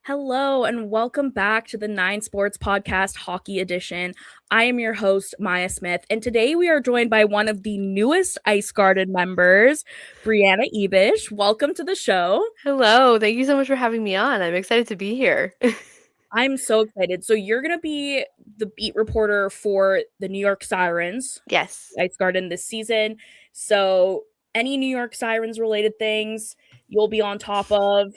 Hello and welcome back to the Nine Sports Podcast Hockey Edition. I am your host, Maya Smith, and today we are joined by one of the newest Ice Garden members, Breanna Ebisch. Welcome to the show. Hello, thank you so much for having me on. I'm excited to be here. I'm so excited. So, you're going to be the beat reporter for the New York Sirens, Yes. Ice Garden this season. So, any New York Sirens related things you'll be on top of.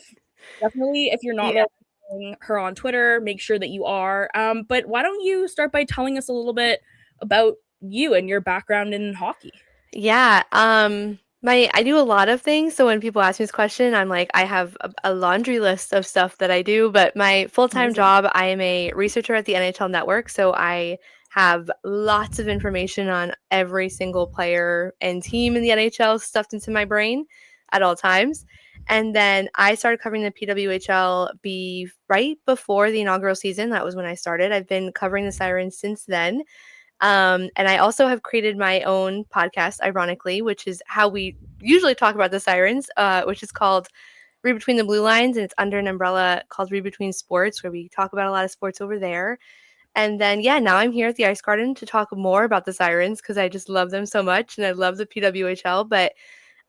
Definitely, if you're not Yeah. following her on Twitter, make sure that you are. But why don't you start by telling us a little bit about you and your background in hockey? Yeah. I do a lot of things. So when people ask me this question, I'm like, I have a laundry list of stuff that I do. But my full-time Amazing. job, I am a researcher at the NHL Network. So I have lots of information on every single player and team in the NHL stuffed into my brain at all times. And then I started covering the PWHL right before the inaugural season. That was when I started. I've been covering the Sirens since then. And I also have created my own podcast, ironically, which is how we usually talk about the Sirens, which is called Read Between the Blue Lines. And it's under an umbrella called Read Between Sports, where we talk about a lot of sports over there. And then, yeah, now I'm here at the Ice Garden to talk more about the Sirens because I just love them so much and I love the PWHL. But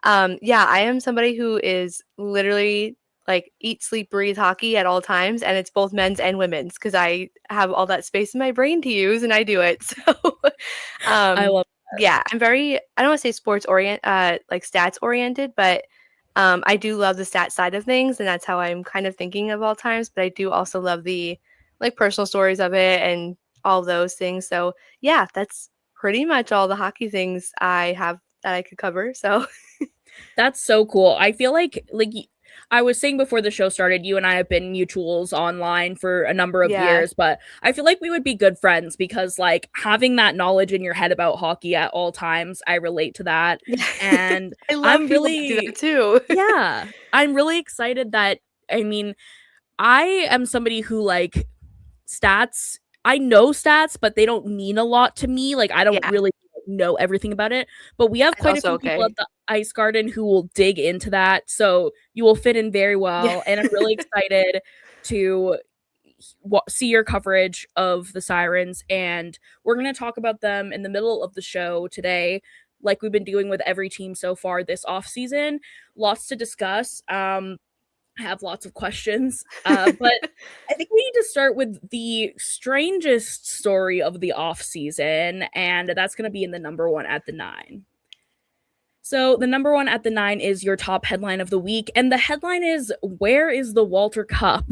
yeah, I am somebody who is literally like eat, sleep, breathe hockey at all times, and it's both men's and women's because I have all that space in my brain to use, and I do it. So, I um, love yeah, I'm very I don't want to say like stats oriented, but I do love the stat side of things, and that's how I'm kind of thinking of all times. But I do also love the like personal stories of it and all those things. So yeah, that's pretty much all the hockey things I have that I could cover. So. That's so cool. I feel like I was saying before the show started, you and I have been mutuals online for a number of Yeah. years, but I feel like we would be good friends because like having that knowledge in your head about hockey at all times, I relate to that. Yeah. And I love I'm people that do that really too. yeah, I'm really excited that I mean, I am somebody who like stats. I know stats, but they don't mean a lot to me. Like I don't Yeah, really know everything about it. But we have that's quite a also few people at okay. the Ice Garden who will dig into that. So you will fit in very Yeah. well. And I'm really excited to see your coverage of the Sirens. And we're going to talk about them in the middle of the show today, like we've been doing with every team so far this off season. Lots to discuss. I have lots of questions, but I think we need to start with the strangest story of the off season, and that's going to be in the number one at the nine. So the number one at the nine is your top headline of the week, and the headline is "Where is the Walter Cup?"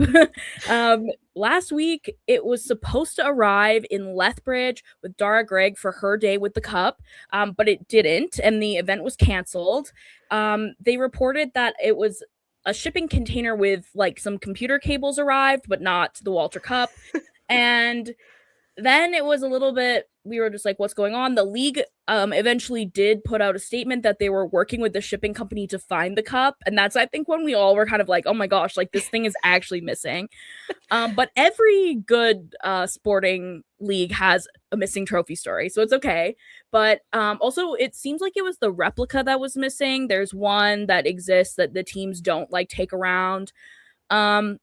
um, Last week, it was supposed to arrive in Lethbridge with Dara Gregg for her day with the cup, but it didn't, and the event was canceled. They reported that it was a shipping container with like some computer cables arrived, but not the Walter Cup, and then it was a little bit we were just like what's going on. The league eventually did put out a statement that they were working with the shipping company to find the cup, and that's I think when we all were kind of like, oh my gosh, like this thing is actually missing. But every good sporting league has a missing trophy story, so it's okay. But also it seems like it was the replica that was missing. There's one that exists that the teams don't like take around. Then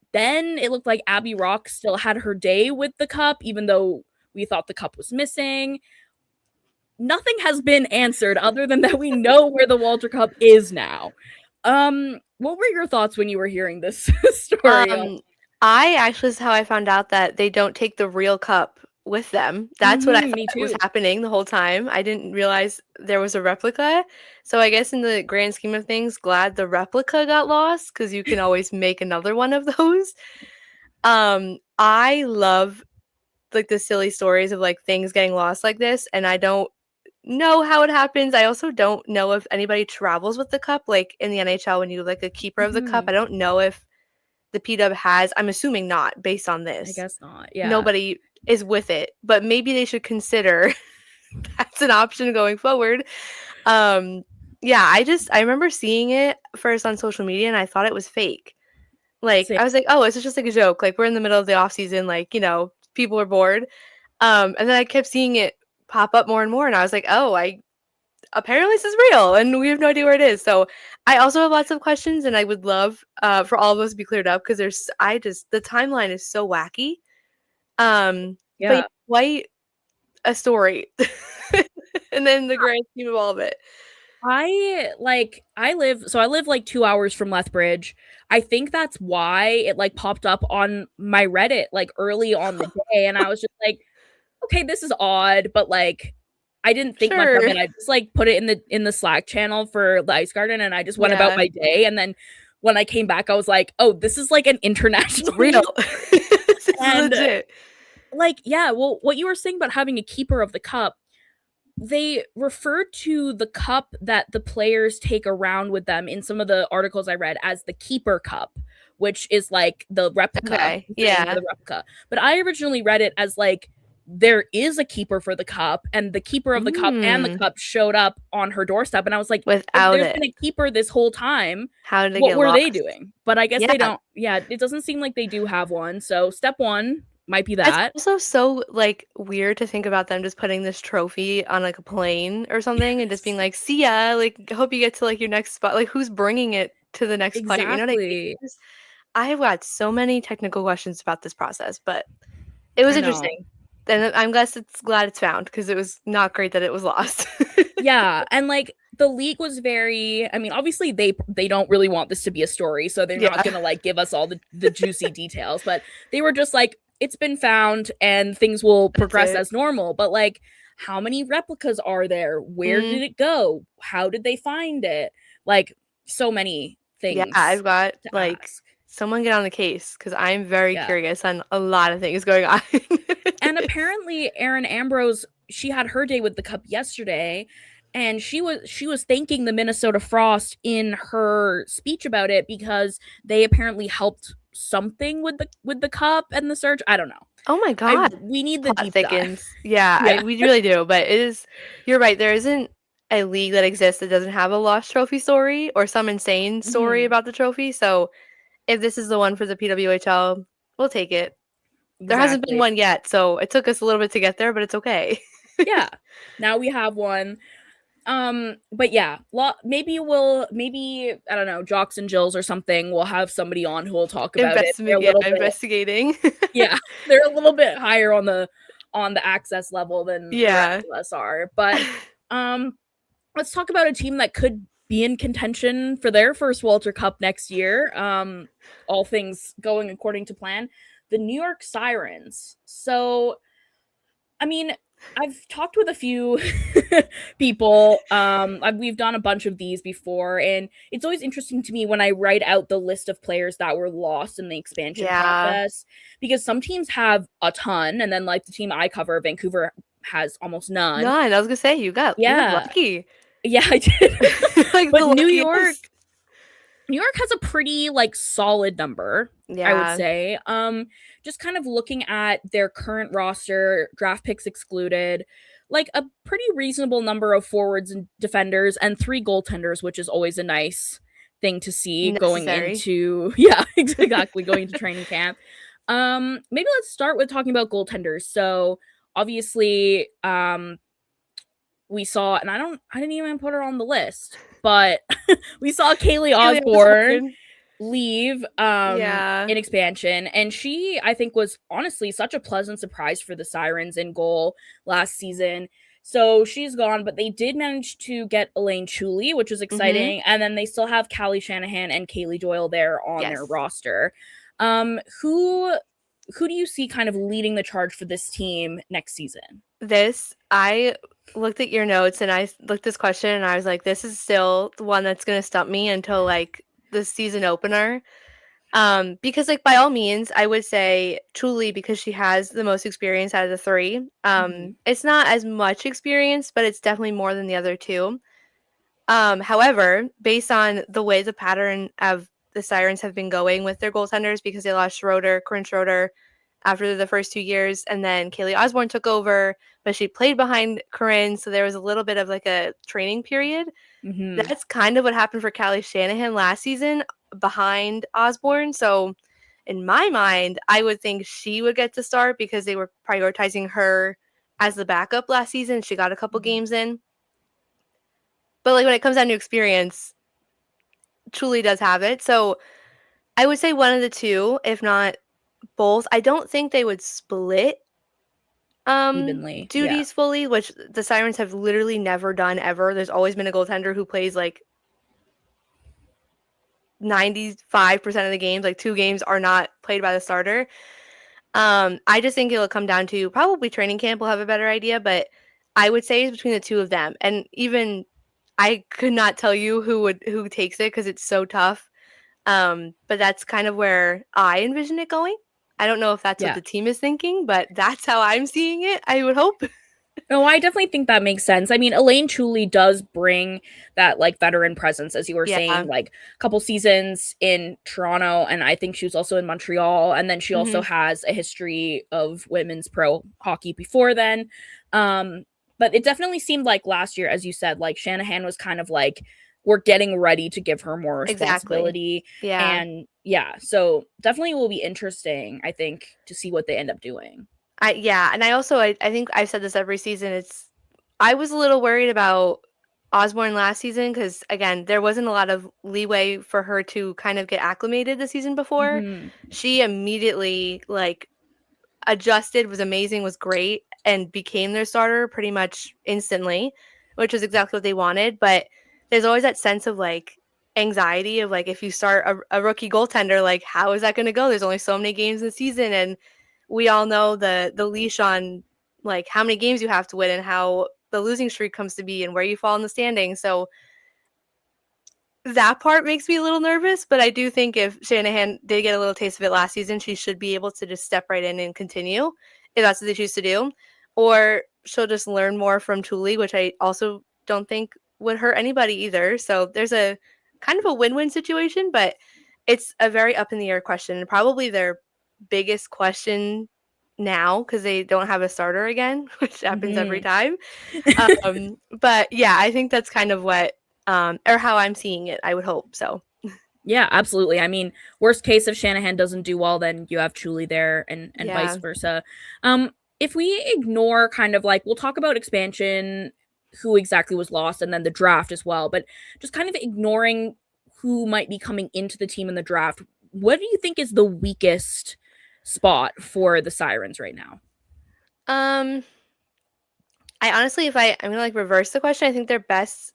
it looked like Abby Rock still had her day with the cup, even though we thought the cup was missing. Nothing has been answered other than that we know where the Walter Cup is now. What were your thoughts when you were hearing this story? Um, I actually is how I found out that they don't take the real cup with them. That's what I Me thought was too. happening the whole time. I didn't realize there was a replica. So I guess in the grand scheme of things, glad the replica got lost because you can always make another one of those. I love like the silly stories of like things getting lost like this, and I don't know how it happens. I also don't know if anybody travels with the cup, like in the NHL when you like a keeper of the cup. Mhm. I don't know if the PW has. I'm assuming not based on I this. guess not. Yeah. Nobody is with it, but maybe they should consider that's an option going forward. Um, yeah, I remember seeing it first on social media and I thought it was fake. Like Same. I was like, oh, it's just like a joke. Like we're in the middle of the off season, like, people are bored. And then I kept seeing it pop up more and more, and I was like, oh, apparently this is real and we have no idea where it is. So I also have lots of questions and I would love for all of us to be cleared up because the timeline is so wacky. But Yeah. quite a story. And then the grand scheme of all of it. I live like 2 hours from Lethbridge. I think that's why it like popped up on my Reddit like early on the day, and I was just like, okay, this is odd, but like I didn't think much of Sure. it. I just like put it in the Slack channel for the ice garden, and I just went about Yeah. my day. And then when I came back, I was like, oh, this is like an It's international real. news. This is And legit. like, yeah, well, what you were saying about having a keeper of the cup, they referred to the cup that the players take around with them in some of the articles I read as the keeper cup, which is like the replica, Okay. the name for Yeah. the replica. But I originally read it as like there is a keeper for the cup, and the keeper of the cup and the Mm. cup showed up on her doorstep. And I was like, if Without there's it. been a keeper this whole time, How did it what get were they lost? doing? But I guess they Yeah. don't. Yeah, it doesn't seem like they do have one. So step one might be It's that. also so, like, weird to think about them just putting this trophy on, like, a plane or something and just being like, "See ya, like, hope you get to, like, your next spot." Like, who's bringing it to the next player, you know what I mean? Exactly. Just I've got so many technical questions about this process, but it was I know. interesting. And I'm glad it's found because it was not great that it was lost. Yeah, and, like, the league was very I mean, obviously, they don't really want this to be a story, so they're not Yeah, gonna, like, give us all the juicy details, but they were just like, "It's been found, and things will that's progress it. as normal," but, like, how many replicas are there? Where Mm, did it go? How did they find it? Like, so many yeah, things I've got, to like, ask. someone get on the case because 'cause I'm very Yeah. curious on a lot of things going on. And apparently Erin Ambrose, she had her day with the cup yesterday, and she was thanking the Minnesota Frost in her speech about it because they apparently helped something with the cup and the search. I don't know. Oh my I god. we need the Plot deep dive. thickens. Yeah, Yeah. we really do, but it is you're right, there isn't a league that exists that doesn't have a lost trophy story or some insane story Mhm. about the trophy, so if this is the one for the PWHL, we'll take it. There hasn't been Exactly. one yet, so it took us a little bit to get there, but it's okay. Yeah. Now we have one. But yeah, maybe I don't know, Jocks and Jills or something. We'll have somebody on who will talk about it. They're a little bit Investigating. yeah, they're a little bit higher on the access level than the rest Yeah. of us are. But um let's talk about a team that could be in contention for their first Walter Cup next year. All things going according to plan. The New York Sirens. So I mean, I've talked with a few people. We've done a bunch of these before, and it's always interesting to me when I write out the list of players that were lost in the expansion Yeah. process because some teams have a ton, and then like the team I cover, Vancouver has almost none. None, I was gonna say you got Yeah, lucky. yeah, I did. Like, But the luckiest. New York has a pretty like solid number, I would Yeah. say. Just kind of looking at their current roster, draft picks excluded, like a pretty reasonable number of forwards and defenders and 3 goaltenders, which is always a nice thing to see going Necessary. into yeah, exactly, going into training camp. Maybe let's start with talking about goaltenders. So, obviously, we saw and I didn't even put her on the list, but we saw Kaylee Haley Osborne Osborne. leave Yeah. in expansion, and she I think was honestly such a pleasant surprise for the Sirens in goal last season. So she's gone, but they did manage to get Elaine Chuli, which was Mhm. exciting, and then they still have Callie Shanahan and Kaylee Doyle there on their Yes. roster. Um who do you see kind of leading the charge for this team next season? I looked at your notes and looked this question and I was like, this is still the one that's gonna stump me until like the season opener. Because like by all means, I would say truly because she has the most experience out of the three. Mhm. It's not as much experience, but it's definitely more than the other two. However, based on the way the pattern of the Sirens have been going with their goaltenders because they lost Corinne Schroeder after the first 2 years, and then Kaylee Osborne took over, but she played behind Corinne, so there was a little bit of like a training period. Mhm. That's kind of what happened for Callie Shanahan last season behind Osborne. So in my mind, I would think she would get to start because they were prioritizing her as the backup last season. She got a couple Mhm. games in. But like when it comes down to experience, Chuli does have it. So I would say one of the two, if not both. I don't think they would split Evenly. Yeah. duties fully, which the Sirens have literally never done ever. There's always been a goaltender who plays like 95% of the games, like 2 games are not played by the starter. I just think it'll come down to probably training camp will have a better idea, but I would say it's between the two of them. And even I could not tell you who takes it because it's so tough. But that's kind of where I envision it going. I don't know if that's what Yeah. the team is thinking, but that's how I'm seeing it, I would hope. No, I definitely think that makes sense. I mean, Elaine Chuli does bring that like veteran presence, as you were Yeah. saying, like a couple seasons in Toronto, and I think she was also in Montreal, and then she also Mhm. has a history of women's pro hockey before then. Um, but it definitely seemed like last year, as you said, like Shanahan was kind of like we're getting ready to give her more Exactly. responsibility, Yeah. and yeah, so definitely will be interesting, I think, to see what they end up doing. And I think I've said this every season. I was a little worried about Osborne last season because again, there wasn't a lot of leeway for her to kind of get acclimated the season before. Hmm. She immediately like adjusted, was amazing, was great, and became their starter pretty much instantly, which is exactly what they wanted. But there's always that sense of like anxiety of like if you start a rookie goaltender, like how is that going to go? There's only so many games in the season, and we all know the leash on like how many games you have to win and how the losing streak comes to be and where you fall in the standings. So that part makes me a little nervous, but I do think if Shanahan did get a little taste of it last season, she should be able to just step right in and continue if that's what they choose to do. Or she'll just learn more from Chuli, which I also don't think would hurt anybody either. So there's a kind of a win-win situation, but it's a very up in the air question and probably their biggest question now because they don't have a starter again, which happens every Hmm. time. But yeah, I think that's kind of what or how I'm seeing it, I would hope. So, Yeah, absolutely. I mean, worst case if Shanahan doesn't do well, then you have Chuli there and vice yeah. versa. Um, if we ignore kind of like we'll talk about expansion, who exactly was lost, and then the draft as well, but just kind of ignoring who might be coming into the team in the draft, what do you think is the weakest spot for the Sirens right now? Um, I honestly, if I'm gonna like reverse the question, I think their best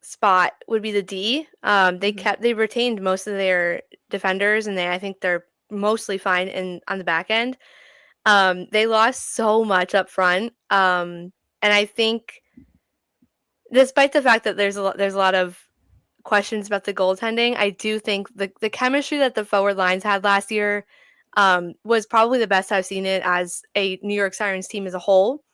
spot would be the D. Hmm. They retained most of their defenders, and I think they're mostly fine in on the back end. They lost so much up front, and I think despite the fact that there's a lot of questions about the goaltending, I do think the chemistry that the forward lines had last year was probably the best I've seen it as a New York Sirens team as a whole.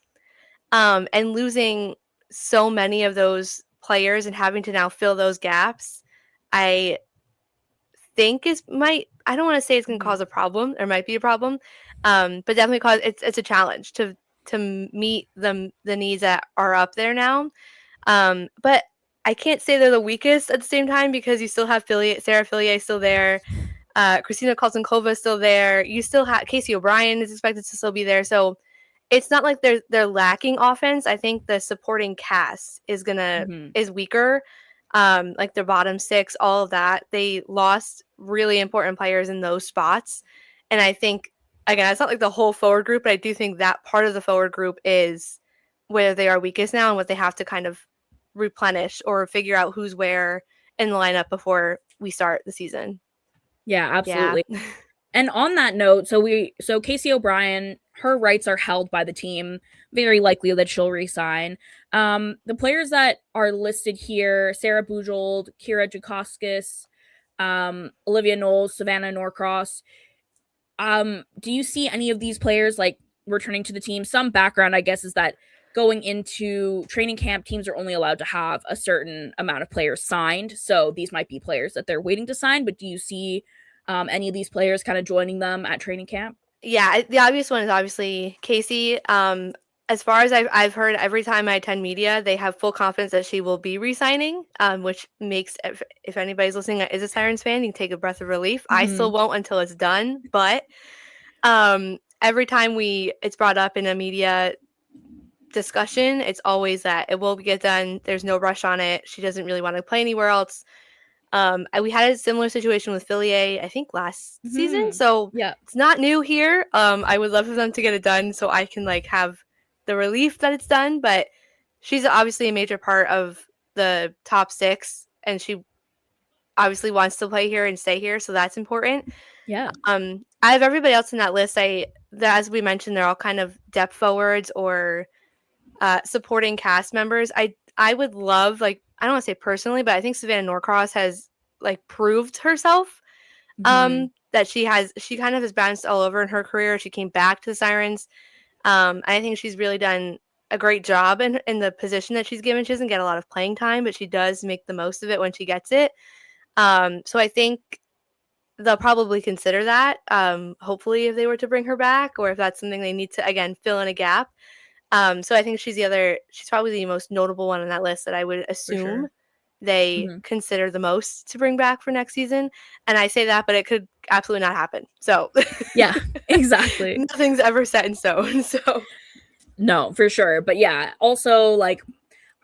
And losing so many of those players and having to now fill those gaps, I think is might I don't want to say it's going to Hmm. cause a problem. There might be a problem, but definitely cause it's a challenge to meet the needs that are up there now. But I can't say they're the weakest at the same time because you still have Sarah Fillier still there. Christina Koltenkova is still there. You still have Casey O'Brien is expected to still be there. So it's not like they're lacking offense. I think the supporting cast Hmm. is weaker. Like their bottom six, all of that. They lost really important players in those spots. And I think again, it's not like the whole forward group, but I do think that part of the forward group is where they are weakest now and what they have to kind of replenish or figure out who's where in the lineup before we start the season. Yeah, Yeah. absolutely. And on that note, so Casey O'Brien, her rights are held by the team. Very likely that she'll resign. The players that are listed here: Sarah Bujold, Kira Djukoskis, Olivia Knowles, Savannah Norcross. Do you see any of these players like returning to the team? Some background, I guess, is that going into training camp, teams are only allowed to have a certain amount of players signed. So these might be players that they're waiting to sign. But do you see any of these players kind of joining them at training camp? Yeah, the obvious one is obviously Casey. As far as I've heard, every time I attend media, they have full confidence that she will be re-signing, which makes if anybody's listening that is a Sirens fan, you can take a breath of relief. I still Hmm. won't until it's done, but every time it's brought up in a media discussion, it's always that it will get done. There's no rush on it. She doesn't really want to play anywhere else. We had a similar situation with Fillier, I think last season, so Yeah. it's not new here. I would love for them to get it done so I can like have the relief that it's done, but she's obviously a major part of the top 6, and she obviously wants to play here and stay here, so that's important. Yeah. I have everybody else in that list. As we mentioned, they're all kind of depth forwards or supporting cast members. I would love, like, I don't want to say personally, but I think Savannah Norcross has like proved herself. That she kind of has bounced all over in her career. She came back to the Sirens. I think she's really done a great job in the position that she's given. She doesn't get a lot of playing time, but she does make the most of it when she gets it. So I think they'll probably consider that. Hopefully, if they were to bring her back, or if that's something they need to again fill in a gap. So I think she's probably the most notable one on that list that I would assume they consider the most to bring back for next season. And I say that, but it could absolutely not happen. So yeah, exactly. Nothing's ever set in stone. So no, for sure. But yeah, also like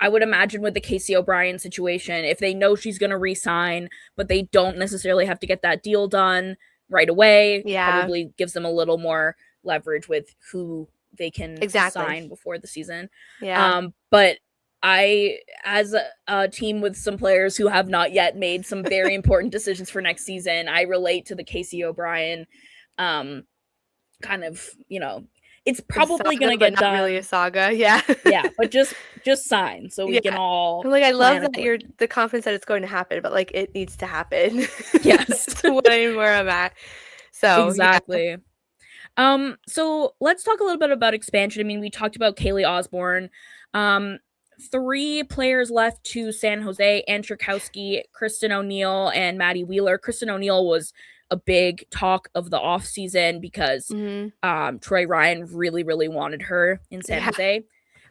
I would imagine with the Casey O'Brien situation, if they know she's going to resign, but they don't necessarily have to get that deal done right away, probably gives them a little more leverage with who they can sign before the season. Yeah. But as a team with some players who have not yet made some very important decisions for next season, I relate to the Casey O'Brien kind of, it's probably going to get done. Not really a saga, yeah. Yeah, but just sign so we can all. Like, I love that you're the confidence that it's going to happen, but like it needs to happen. Yes, that's where I'm at. So exactly. Yeah. So let's talk a little bit about expansion. I mean, we talked about Kaylee Osborne. 3 players left to San Jose: Ann Trukowski, Kristen O'Neill, and Maddie Wheeler. Kristen O'Neill was a big talk of the offseason because Troy Ryan really, really wanted her in San Jose.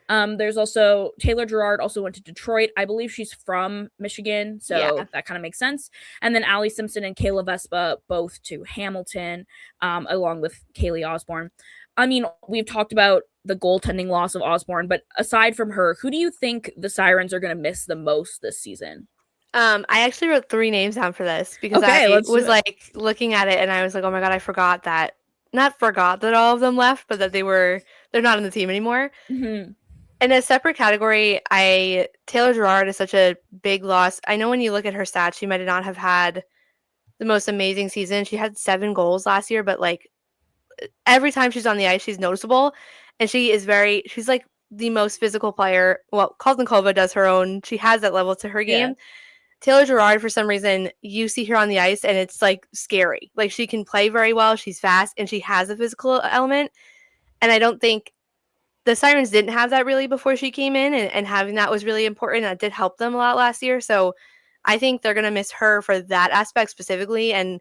There's also Taylor Gerard also went to Detroit. I believe she's from Michigan, so that kind of makes sense. And then Allie Simpson and Kayla Vespa both to Hamilton, along with Kaylee Osborne. I mean, we've talked about the goaltending loss of Osborne, but aside from her, who do you think the Sirens are going to miss the most this season? I actually wrote 3 names down for this because I was like looking at it and I was like, oh my God, I forgot that. Not forgot that all of them left, but that they're not in the team anymore. In a separate category, Taylor Gerard is such a big loss. I know when you look at her stats, she might not have had the most amazing season. She had 7 goals last year, but like every time she's on the ice, she's noticeable. And she's like the most physical player. Well, Koltenkova does her own. She has that level to her game. Taylor Gerard, for some reason, you see her on the ice and it's like scary. Like she can play very well. She's fast and she has a physical element. And I don't think the Sirens didn't have that really before she came in, and having that was really important. That did help them a lot last year. So I think they're going to miss her for that aspect specifically. And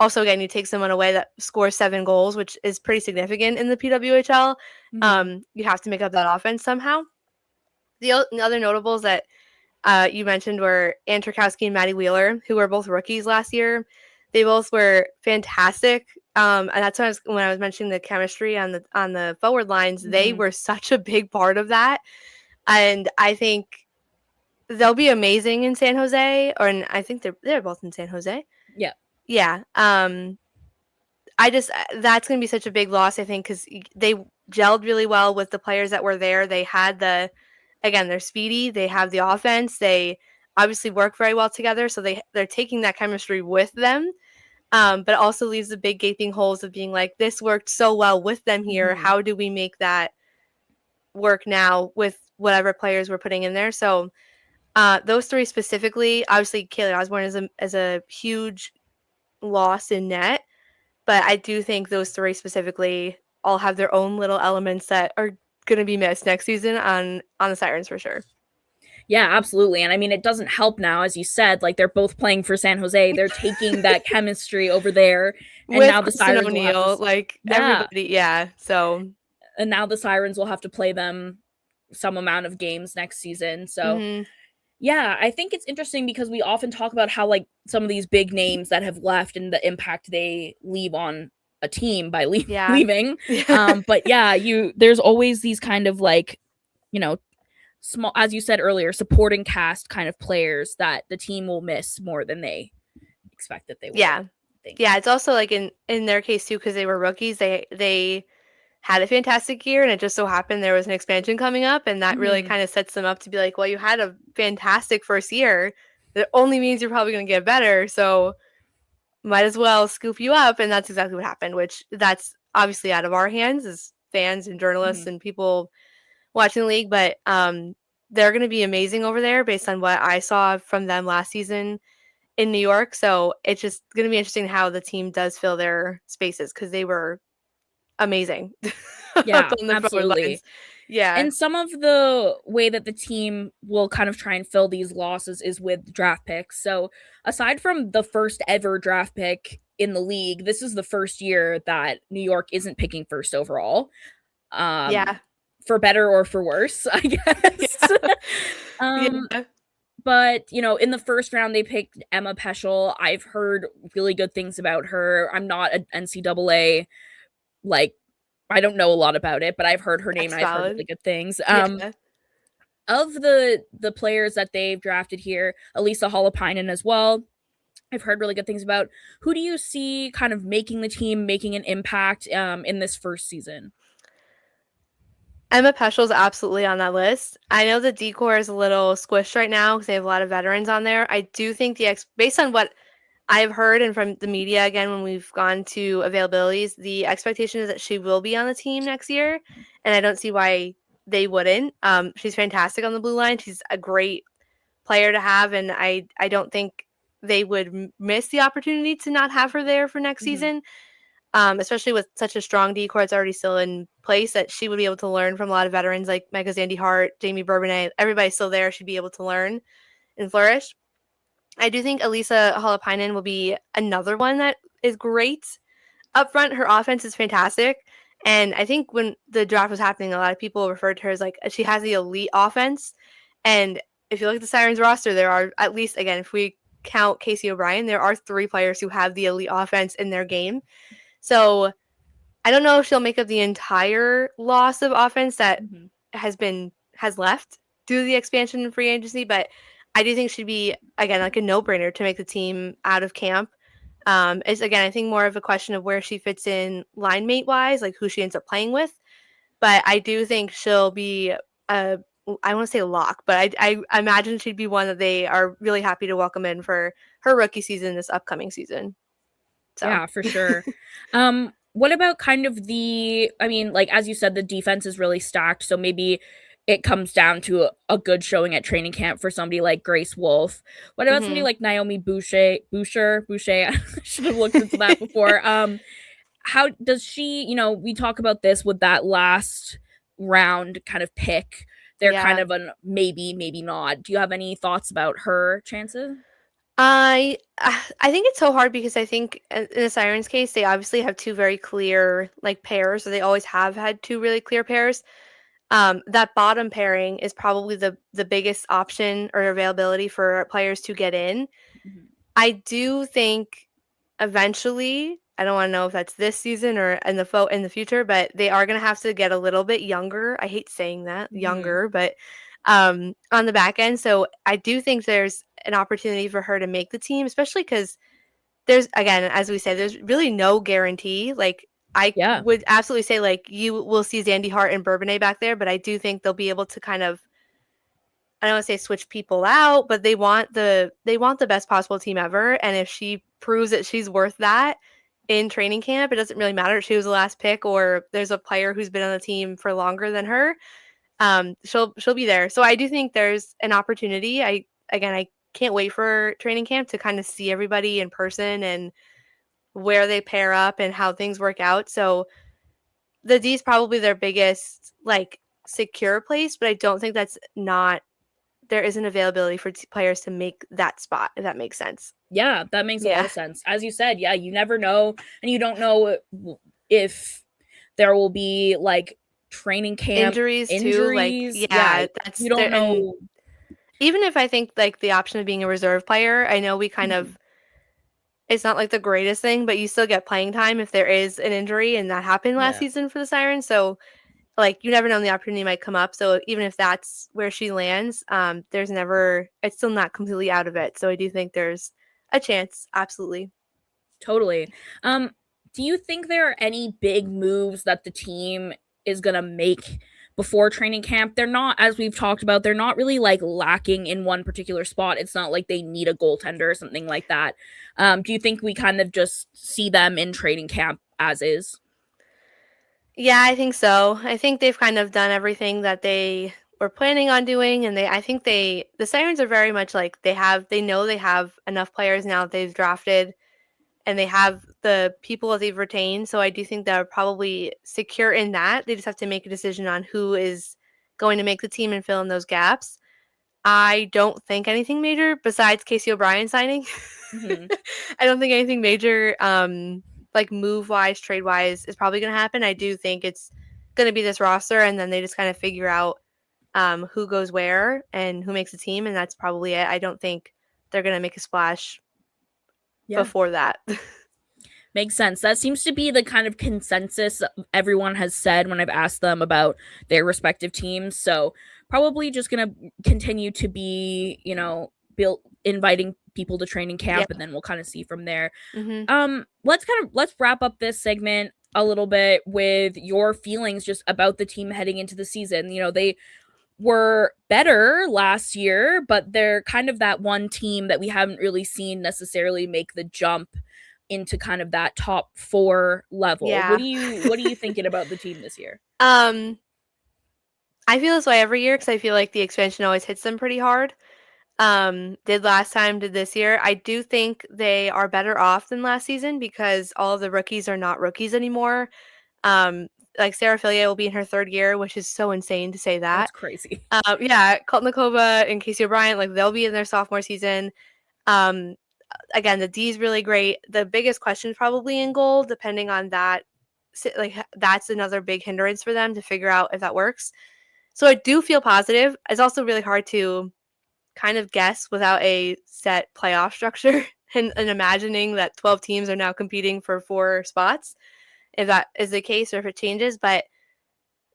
also, again, you take someone away that scores 7 goals, which is pretty significant in the PWHL. You have to make up that offense somehow. The other notables that you mentioned were Ann Trukowski and Maddie Wheeler, who were both rookies last year. They both were fantastic. And that's when I was mentioning the chemistry on the forward lines. They were such a big part of that. And I think they'll be amazing in San Jose. I think they're both in San Jose. Yeah. Yeah. That's going to be such a big loss, I think, because they gelled really well with the players that were there. They had they're speedy. They have the offense. They obviously work very well together. So they're taking that chemistry with them. But it also leaves the big gaping holes of being like, this worked so well with them here. How do we make that work now with whatever players we're putting in there? So those 3 specifically, obviously Kaylee Osborne is a huge loss in net. But I do think those 3 specifically all have their own little elements that are going to be missed next season on the Sirens for sure. Yeah, absolutely. And I mean, it doesn't help now, as you said, like they're both playing for San Jose. They're taking that chemistry over there. And now the Sirens O'Neill, everybody. So. And now the Sirens will have to play them some amount of games next season. So, yeah, I think it's interesting because we often talk about how like some of these big names that have left and the impact they leave on a team by leaving. But yeah, there's always these kind of like you know, small, as you said earlier, supporting cast kind of players that the team will miss more than they expect that they would. Yeah. I think. Yeah, it's also like in their case too, because they were rookies, they had a fantastic year, and it just so happened there was an expansion coming up, and that really Mm-hmm. kind of sets them up to be like, well, you had a fantastic first year. That only means you're probably going to get better, so might as well scoop you up, and that's exactly what happened. Which that's obviously out of our hands as fans and journalists Mm-hmm. and people watching the league, but they're going to be amazing over there based on what I saw from them last season in New York. So it's just going to be interesting how the team does fill their spaces because they were amazing up Yeah, on the forward lines. absolutely. Yeah. And some of the way that the team will kind of try and fill these losses is with draft picks. So, aside from the first ever draft pick in the league, this is the first year that New York isn't picking first overall. Um, Yeah. for better or for worse, I guess. um, Yeah. but in the first round they picked Emma Peschel. I've heard really good things about her. I'm not an NCAA, like, I don't know a lot about it, but I've heard her name That's and I've heard valid. really good things. Yeah. Of the players that they've drafted here, Elisa Holopainen as well. I've heard really good things about. Who do you see kind of making the team, making an impact in this first season? Emma Peschel's absolutely on that list. I know the decor is a little squished right now because they have a lot of veterans on there. I do think based on what I've heard and from the media again when we've gone to availabilities, the expectation is that she will be on the team next year, and I don't see why they wouldn't. She's fantastic on the blue line. She's a great player to have, and I don't think they would miss the opportunity to not have her there for next Mm-hmm. season. Especially with such a strong decor that's already still in place, that she would be able to learn from a lot of veterans like Mega Zandy Hart, Jamie Bourbonnais. Everybody's still there. She'd be able to learn and flourish. I do think Elisa Holopainen will be another one that is great up front. Her offense is fantastic. And I think when the draft was happening, a lot of people referred to her as like she has the elite offense. And if you look at the Sirens roster, there are at least, again, if we count Casey O'Brien, there are 3 players who have the elite offense in their game. So I don't know if she'll make up the entire loss of offense that Mm-hmm. has left due to the expansion in free agency, but I do think she'd be again like a no-brainer to make the team out of camp. Is again I think more of a question of where she fits in line mate wise, like who she ends up playing with. But I do think she'll be a I want to say lock, but I imagine she'd be one that they are really happy to welcome in for her rookie season this upcoming season. So Yeah, for sure. What about kind of I mean, like as you said, the defense is really stacked, so maybe it comes down to a good showing at training camp for somebody like Grace Wolf. What about somebody mhm. like Naomi Boucher? I should have looked into that before. How does she, we talk about this with that last round kind of pick. They're kind Yeah. of a maybe, maybe not. Do you have any thoughts about her chances? I think it's so hard because I think in the Sirens case, they obviously have 2 very clear, like, pairs, so they always have had 2 really clear pairs. That bottom pairing is probably the biggest option or availability for players to get in. Mhm. I do think eventually, I don't wanna know if that's this season or in the future, but they are gonna have to get a little bit younger. I hate saying that, Mhm. younger, but, on the back end, so I do think there's an opportunity for her to make the team, especially because there's again, as we said, there's really no guarantee. Like, I Yeah. would absolutely say, like, you will see Zandy Hart and Bourbonnais back there, but I do think they'll be able to kind of I don't wanna say switch people out, but they want the best possible team ever, and if she proves that she's worth that in training camp, it doesn't really matter if she was the last pick or there's a player who's been on the team for longer than her, she'll be there. So I do think there's an opportunity. I can't wait for training camp to kind of see everybody in person and where they pair up and how things work out. So the D is probably their biggest like secure place, but I don't think that's not there isn't availability for players to make that spot, if that makes sense. Yeah, that makes a lot Yeah. of sense. As you said, yeah, you never know, and you don't know if there will be like training camp Injuries too, like injuries. Yeah, yeah, you that's don't there and know. even if I think like the option of being a reserve player, I know we kind Mhm. of it's not like the greatest thing, but you still get playing time if there is an injury, and that happened last Yeah. season for the Sirens. So like, you never know when the opportunity might come up. So even if that's where she lands, it's still not completely out of it. So I do think there's a chance. Absolutely. Totally. Do you think there are any big moves that the team is gonna make before training camp? They're not, as we've talked about, they're not really like lacking in one particular spot. It's not like they need a goaltender or something like that. Do you think we kind of just see them in training camp as is? Yeah, I think so. I think they've kind of done everything that they were planning on doing, and the Sirens are very much like they know they have enough players now that they've drafted, and they have the people that they've retained. So I do think they're probably secure in that. They just have to make a decision on who is going to make the team and fill in those gaps. I don't think anything major besides Casey O'Brien signing. Mm-hmm. I don't think anything major, like move wise, trade wise, is probably going to happen. I do think it's going to be this roster, and then they just kind of figure out who goes where and who makes the team, and that's probably it. I don't think they're going to make a splash Yeah. before that. Makes sense. That seems to be the kind of consensus everyone has said when I've asked them about their respective teams. So probably just gonna continue to be, build inviting people to training Yeah. camp, and then we'll kind of see from there. Mm-hmm. Let's wrap up this segment a little bit with your feelings just about the team heading into the season. They were better last year, but they're kind of that one team that we haven't really seen necessarily make the jump into kind of that top 4 level. Yeah. What are you thinking about the team this year? um, I feel this way every year because I feel like the expansion always hits them pretty hard. Did last time, did this year. I do think they are better off than last season because all of the rookies are not rookies anymore. Um, like Sarah Fillier will be in her 3rd year, which is so insane to say That's that. crazy. Yeah, Koltnikova and Casey O'Brien, like they'll be in their sophomore season. Um, Again, the D is really great. The biggest question is probably in goal, depending on that. Like that's another big hindrance for them to figure out if that works. So I do feel positive. It's also really hard to kind of guess without a set playoff structure and imagining that 12 teams are now competing for 4 spots, if that is the case or if it changes. But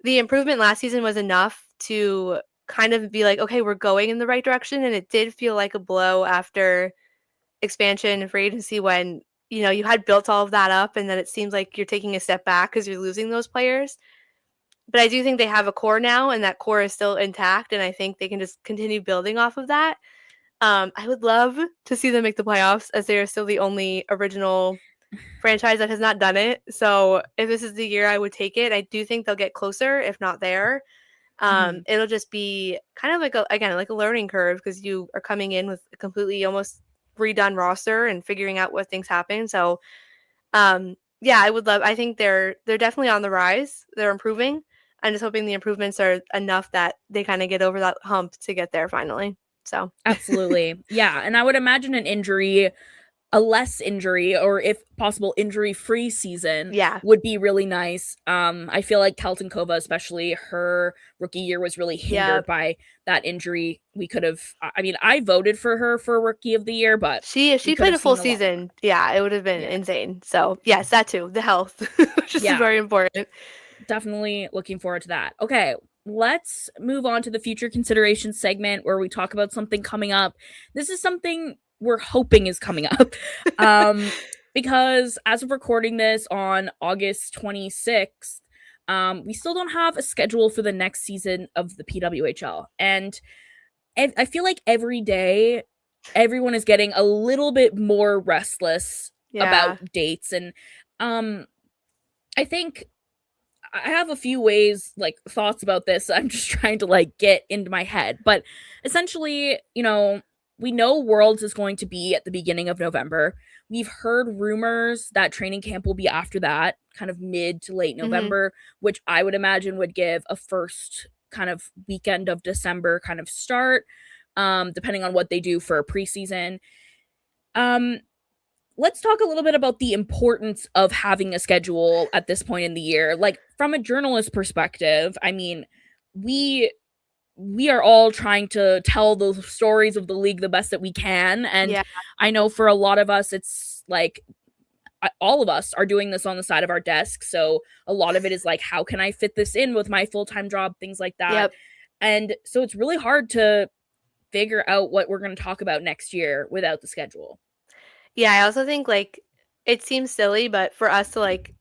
the improvement last season was enough to kind of be like, okay, we're going in the right direction. And it did feel like a blow after expansion and free agency when, you had built all of that up and then it seems like you're taking a step back because you're losing those players. But I do think they have a core now and that core is still intact. And I think they can just continue building off of that. I would love to see them make the playoffs as they are still the only original franchise that has not done it. So if this is the year, I would take it. I do think they'll get closer, if not there. Mm-hmm. It'll just be kind of like a learning curve because you are coming in with a completely almost redone roster and figuring out what things happen. So yeah, I think they're definitely on the rise. They're improving. I'm just hoping the improvements are enough that they kind of get over that hump to get there finally. So Absolutely. Yeah, and I would imagine a less injury, or if possible injury-free season yeah. would be really nice. I feel like Keltonkova, especially her rookie year, was really hindered Yep. by that injury. We could have, I mean, I voted for her for rookie of the year, but If we she could played have a full seen a lot more. season, yeah, it would have been Yeah. insane. So yes, that too. The health, which is Yeah, very important. definitely looking forward to that. Okay, let's move on to the future considerations segment where we talk about something coming up. This is something we're hoping is coming up. Um, because as of recording this on August 26th, we still don't have a schedule for the next season of the PWHL. And I feel like every day everyone is getting a little bit more restless about Yeah. dates. And um I think I have a few ways, like thoughts about this. I'm just trying to like get into my head. But essentially, we know Worlds is going to be at the beginning of November. We've heard rumors that training camp will be after that, kind of mid to late Mhm. November, which I would imagine would give a first kind of weekend of December kind of start, depending on what they do for preseason. Um, let's talk a little bit about the importance of having a schedule at this point in the year. Like from a journalist perspective, I mean, we we are all trying to tell the stories of the league the best that we can, and Yeah. I know for a lot of us it's like all of us are doing this on the side of our desk. So a lot of it is like, how can I fit this in with my full-time job, things like that. Yep. And so it's really hard to figure out what we're going to talk about next year without the schedule. Yeah, I also think, like, it seems silly, but for us to, like,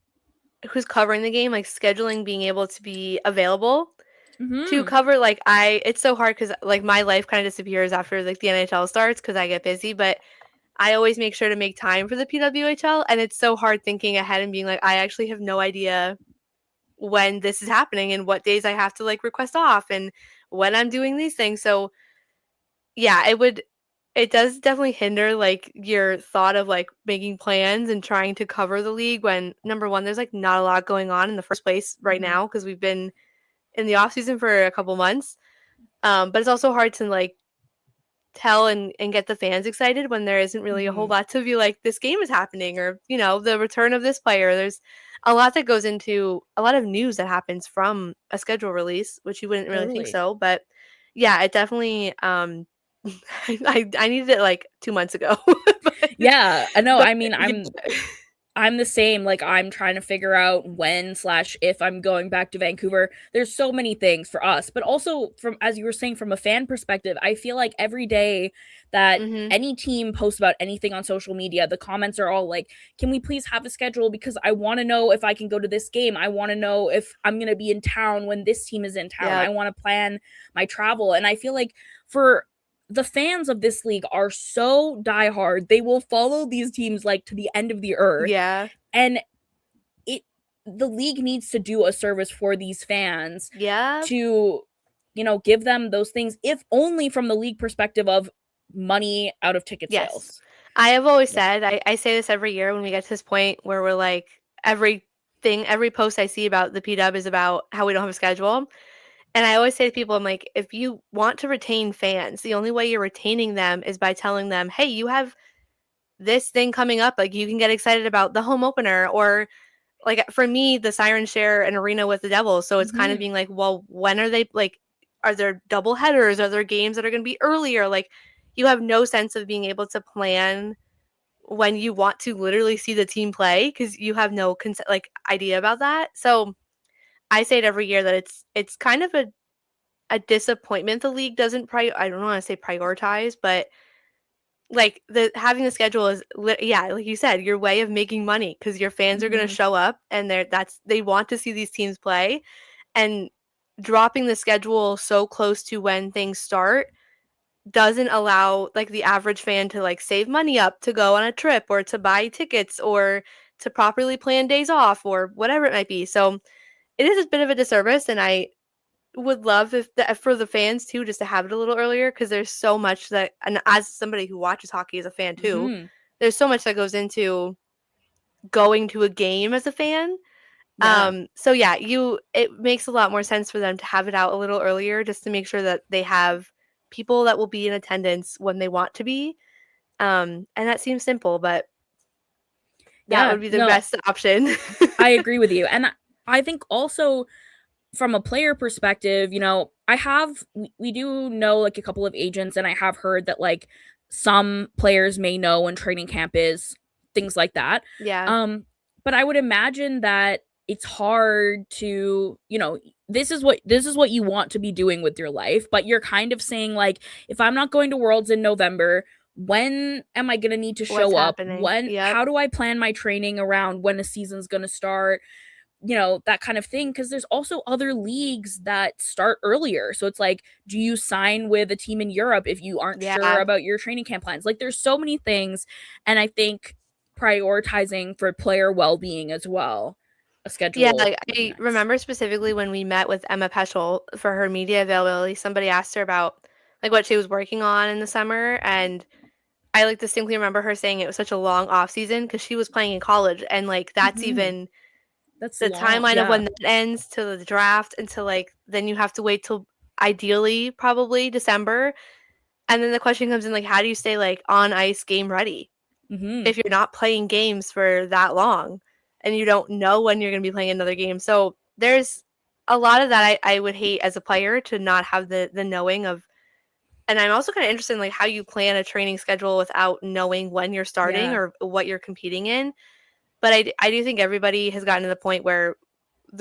who's covering the game, like, scheduling being able to be available to Mhm. cover, like, it's so hard because, like, my life kinda disappears after, like, the NHL starts because I get busy, but I always make sure to make time for the PWHL, and it's so hard thinking ahead and being like, "I actually have no idea when this is happening and what days I have to, like, request off and when I'm doing these things." So, yeah, it does definitely hinder, like, your thought of, like, making plans and trying to cover the league when, number 1, there's, like, not a lot going on in the first place right Mhm. now because 'cause we've been in the off season for a couple months. But it's also hard to, like, tell and get the fans excited when there isn't really a whole Mhm. lot to be like, "This game is happening," or, the return of this player. There's a lot that goes into a lot of news that happens from a schedule release, which you wouldn't really think Totally. so, but yeah, it definitely, I needed it, like, 2 months ago, but Yeah, I know. but I mean, yeah. I'm the same. Like, I'm trying to figure out when slash if I'm going back to Vancouver. There's so many things for us, but also from, as you were saying, from a fan perspective, I feel like every day that Mhm. any team posts about anything on social media, the comments are all like, "Can we please have a schedule? Because I want to know if I can go to this game. I want to know if I'm going to be in town when this team is in town. I Yep. want to plan my travel." And I feel like for the fans of this league are so diehard. They will follow these teams like to the end of the earth. Yeah. And it the league needs to do a service for these fans Yeah. to, give them those things, if only from the league perspective of money out of ticket Yes. sales. I have always Yeah. said, I say this every year when we get to this point where we're like, every post I see about the PW is about how we don't have a schedule. And I always say to people, I'm like, if you want to retain fans, the only way you're retaining them is by telling them, hey, you have this thing coming up. Like, you can get excited about the home opener. Or, like, for me, the Sirens share an arena with the Devils. So it's kind of Mhm. being like, well, when are they, like, are there double headers? Are there games that are going to be earlier? Like, you have no sense of being able to plan when you want to literally see the team play because you have no like, idea about that. So I say it every year that it's kind of a disappointment the league doesn't I don't want to say prioritize, but, like, the having a schedule is yeah, like you said, your way of making money because your fans are going to Mhm. show up and they want to see these teams play, and dropping the schedule so close to when things start doesn't allow, like, the average fan to, like, save money up to go on a trip or to buy tickets or to properly plan days off or whatever it might be. So it is a bit of a disservice, and I would love if for the fans too, just to have it a little earlier because there's so much that, and as somebody who watches hockey as a fan too, Mhm. there's so much that goes into going to a game as a fan. Yeah. So yeah, it makes a lot more sense for them to have it out a little earlier just to make sure that they have people that will be in attendance when they want to be. And that seems simple, but that Yeah. would be the No, best option. I agree with you. And I think also from a player perspective, we do know like a couple of agents, and I have heard that like some players may know when training camp is, things like that. Yeah. Um, but I would imagine that it's hard to, this is what you want to be doing with your life, but you're kind of saying like, if I'm not going to Worlds in November, when am I going to need to What's show up? happening? Yep. How do I plan my training around when a season's going to start? That kind of thing, because there's also other leagues that start earlier. So it's like, do you sign with a team in Europe if you aren't sure Yeah. about your training camp plans? Like, there's so many things. And I think prioritizing for player well-being as well, a Yeah, schedule like, would be I nice. remember specifically when we met with Emma Peschel for her media availability, somebody asked her about, like, what she was working on in the summer, and I, like, distinctly remember her saying it was such a long off season because she was playing in college, and, like, that's Mhm. even That's the long. timeline of Yeah. when that ends to the draft until, like, then you have to wait till ideally probably December, and then the question comes in, like, how do you stay, like, on ice game ready Mhm. if you're not playing games for that long and you don't know when you're gonna be playing another game? So, there's a lot of that I would hate as a player to not have the knowing of, and I'm also kinda interested in, like, how you plan a training schedule without knowing when you're starting Yeah. or what you're competing in. But I do think everybody has gotten to the point where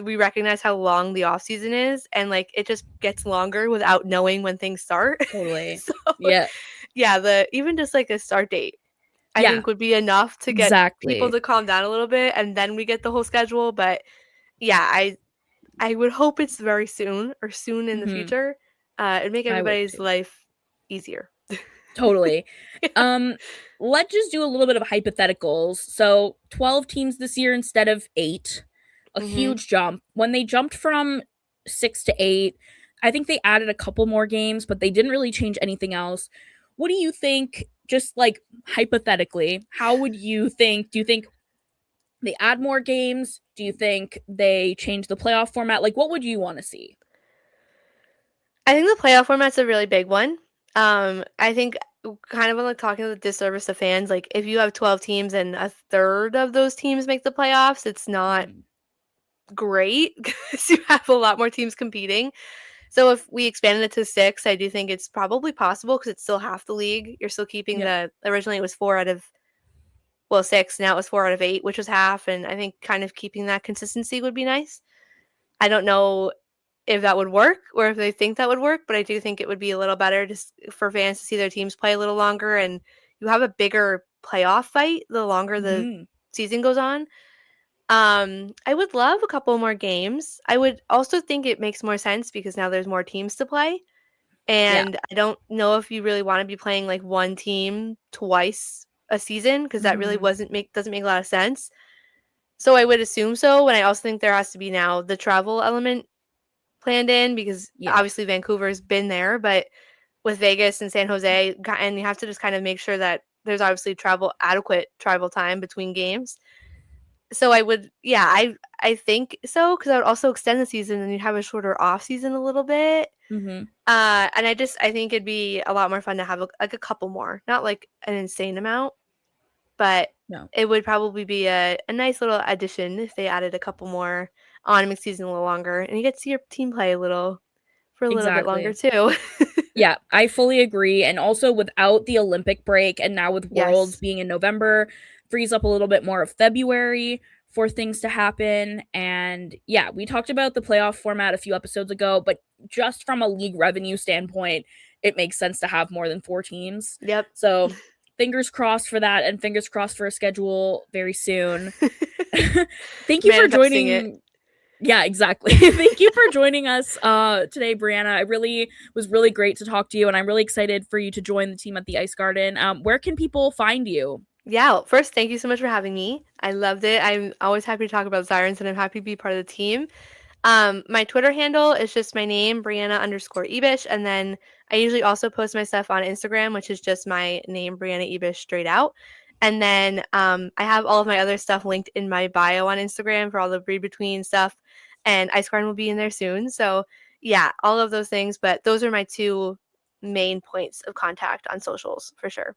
we recognize how long the off season is, and like it just gets longer without knowing when things start. Totally. So Yeah. yeah, the even just like a start date I Yeah. think would be enough to get people Exactly. to calm down a little bit, and then we get the whole schedule. But yeah, I would hope it's very soon or soon in the Mhm. future. It'd make I would everybody's too. life easier. Totally. Yeah. Um, let's just do a little bit of hypotheticals. So 12 teams this year instead of 8. A Mhm. huge jump. When they jumped from 6 to 8, I think they added a couple more games, but they didn't really change anything else. What do you think, just like hypothetically, how would you think? Do you think they add more games? Do you think they change the playoff format? Like, what would you want to see? I think the playoff format's a really big one. I think kind of like talking to the disservice to fans, like if you have 12 teams and a third of those teams make the playoffs, it's not Mhm. great because you have a lot more teams competing. So if we expanded it to 6, I do think it's probably possible because it's still half the league. You're still keeping Yeah. the originally it was 4 out of well, 6, now it was 4 out of 8, which was half, and I think kind of keeping that consistency would be nice. I don't know if that would work or if they think that would work, but I do think it would be a little better just for fans to see their teams play a little longer, and you have a bigger playoff fight the longer the Mhm. season goes on. I would love a couple more games. I would also think it makes more sense because now there's more teams to play. Yeah. And I don't know if you really want to be playing like one team twice a season because that really Mhm. wasn't make doesn't make a lot of sense. So I would assume so. And I also think there has to be now the travel element planned in because Yeah. obviously Vancouver's been there, but with Vegas and San Jose, and you have to just kind of make sure that there's obviously adequate travel time between games. So I would, yeah, I think so because I would also extend the season and you'd have a shorter off season a little bit. Mhm. And I think it'd be a lot more fun to have like a couple more, not like an insane amount, but No. it would probably be a nice little addition if they added a couple more on, make season a little longer, and you get to see your team play a little for a little bit longer Exactly. too. Yeah, I fully agree. And also without the Olympic break and now with Worlds Yes. being in November, frees up a little bit more of February for things to happen. And yeah, we talked about the playoff format a few episodes ago, but just from a league revenue standpoint, it makes sense to have more than 4 teams. Yep. So fingers crossed for that and fingers crossed for a schedule very soon. Thank you for Manifesting it. joining. Yeah, exactly. Thank you for joining us today, Breanna. I really was really great to talk to you, and I'm really excited for you to join the team at the Ice Garden. Where can people find you? Yeah, well, first, thank you so much for having me. I loved it. I'm always happy to talk about Sirens, and I'm happy to be part of the team. My Twitter handle is just my name, Breanna_Ebisch, and then I usually also post my stuff on Instagram, which is just my name, Breanna Ebisch, straight out. And then I have all of my other stuff linked in my bio on Instagram for all the read between stuff, and Ice Garden will be in there soon. So yeah, all of those things. But those are my two main points of contact on socials for sure.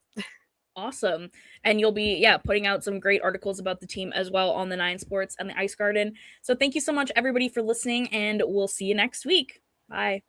Awesome. And you'll be, yeah, putting out some great articles about the team as well on the Nine Sports and the Ice Garden. So thank you so much, everybody, for listening, and we'll see you next week. Bye.